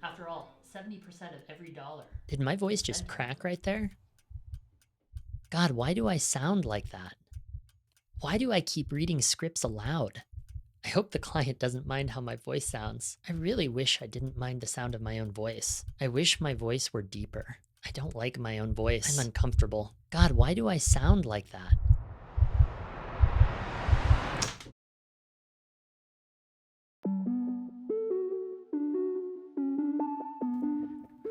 After all, 70% of every dollar. Did my voice just crack right there? God, why do I sound like that? Why do I keep reading scripts aloud? I hope the client doesn't mind how my voice sounds. I really wish I didn't mind the sound of my own voice. I wish my voice were deeper. I don't like my own voice. I'm uncomfortable. God, why do I sound like that?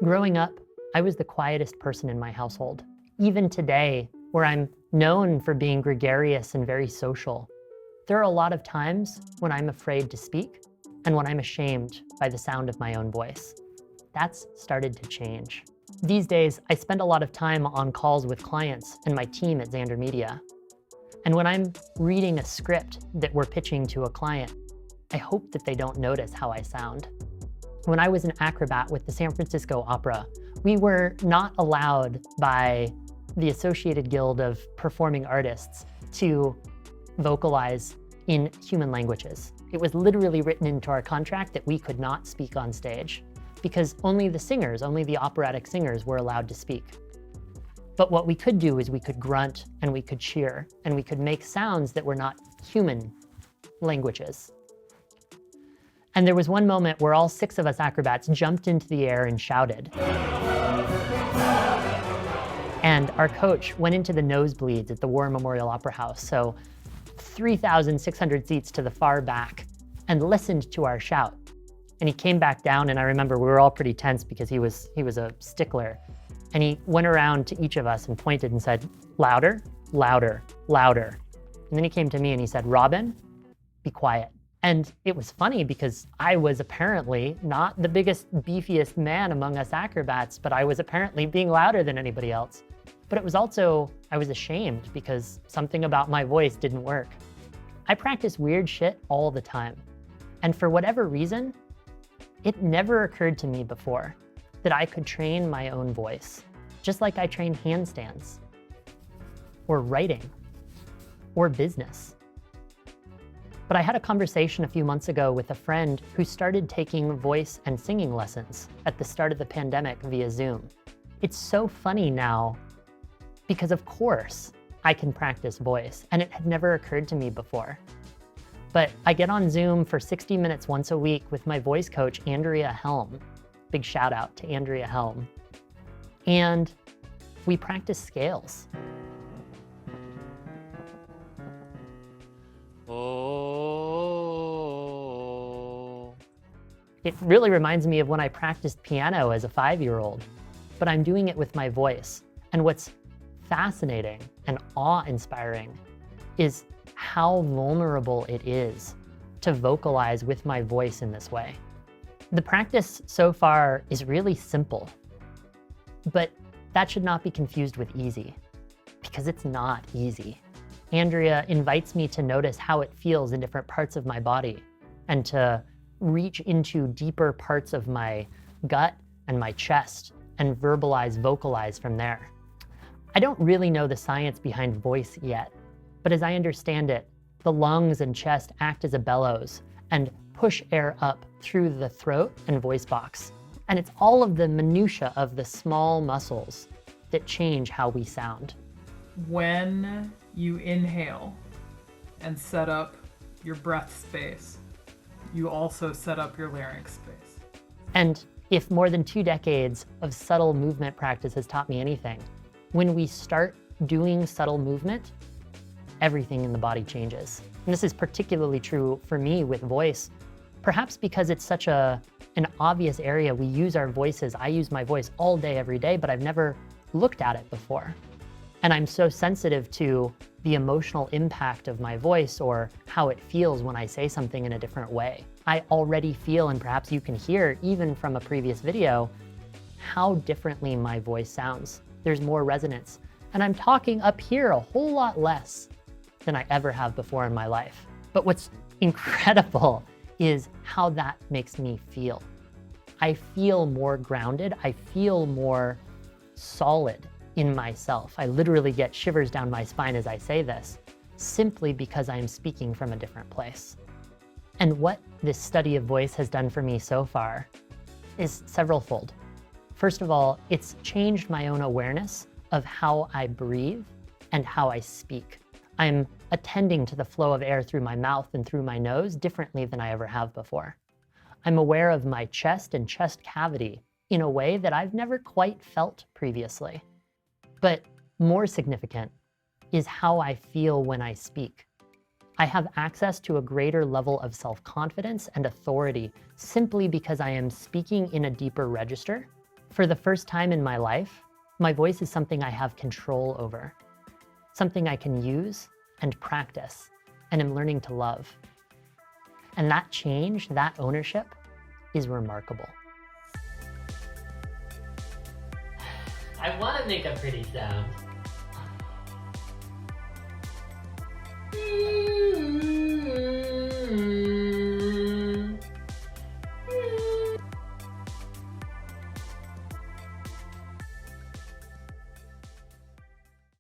Growing up, I was the quietest person in my household. Even today, where I'm known for being gregarious and very social, there are a lot of times when I'm afraid to speak and when I'm ashamed by the sound of my own voice. That's started to change. These days, I spend a lot of time on calls with clients and my team at Zander Media. And when I'm reading a script that we're pitching to a client, I hope that they don't notice how I sound. When I was an acrobat with the San Francisco Opera, we were not allowed by the Associated Guild of Performing Artists to vocalize in human languages. It was literally written into our contract that we could not speak on stage because only the singers, only the operatic singers were allowed to speak. But what we could do is we could grunt and we could cheer and we could make sounds that were not human languages. And there was one moment where all 6 of us acrobats jumped into the air and shouted. And our coach went into the nosebleeds at the War Memorial Opera House, so 3,600 seats to the far back, and listened to our shout. And he came back down, and I remember we were all pretty tense because he was a stickler. And he went around to each of us and pointed and said, louder, louder, louder. And then he came to me and he said, Robin, be quiet. And it was funny because I was apparently not the biggest, beefiest man among us acrobats, but I was apparently being louder than anybody else. But it was also, I was ashamed because something about my voice didn't work. I practice weird shit all the time. And for whatever reason, it never occurred to me before that I could train my own voice, just like I train handstands, or writing, or business. But I had a conversation a few months ago with a friend who started taking voice and singing lessons at the start of the pandemic via Zoom. It's so funny now because of course I can practice voice and it had never occurred to me before. But I get on Zoom for 60 minutes once a week with my voice coach, Andrea Helm. Big shout out to Andrea Helm. And we practice scales. It really reminds me of when I practiced piano as a 5-year-old, but I'm doing it with my voice. And what's fascinating and awe-inspiring is how vulnerable it is to vocalize with my voice in this way. The practice so far is really simple, but that should not be confused with easy, because it's not easy. Andrea invites me to notice how it feels in different parts of my body and to reach into deeper parts of my gut and my chest and vocalize from there. I don't really know the science behind voice yet, but as I understand it, the lungs and chest act as a bellows and push air up through the throat and voice box. And it's all of the minutia of the small muscles that change how we sound. When you inhale and set up your breath space, you also set up your larynx space. And if more than 2 decades of subtle movement practice has taught me anything, when we start doing subtle movement, everything in the body changes. And this is particularly true for me with voice, perhaps because it's such an obvious area. We use our voices. I use my voice all day, every day, but I've never looked at it before. And I'm so sensitive to the emotional impact of my voice or how it feels when I say something in a different way. I already feel, and perhaps you can hear even from a previous video, how differently my voice sounds. There's more resonance. And I'm talking up here a whole lot less than I ever have before in my life. But what's incredible is how that makes me feel. I feel more grounded. I feel more solid in myself. I literally get shivers down my spine as I say this, simply because I'm speaking from a different place. And what this study of voice has done for me so far is severalfold. First of all, it's changed my own awareness of how I breathe and how I speak. I'm attending to the flow of air through my mouth and through my nose differently than I ever have before. I'm aware of my chest and chest cavity in a way that I've never quite felt previously. But more significant is how I feel when I speak. I have access to a greater level of self-confidence and authority simply because I am speaking in a deeper register. For the first time in my life, my voice is something I have control over, something I can use and practice, and am learning to love. And that change, that ownership, is remarkable. I want to make a pretty sound.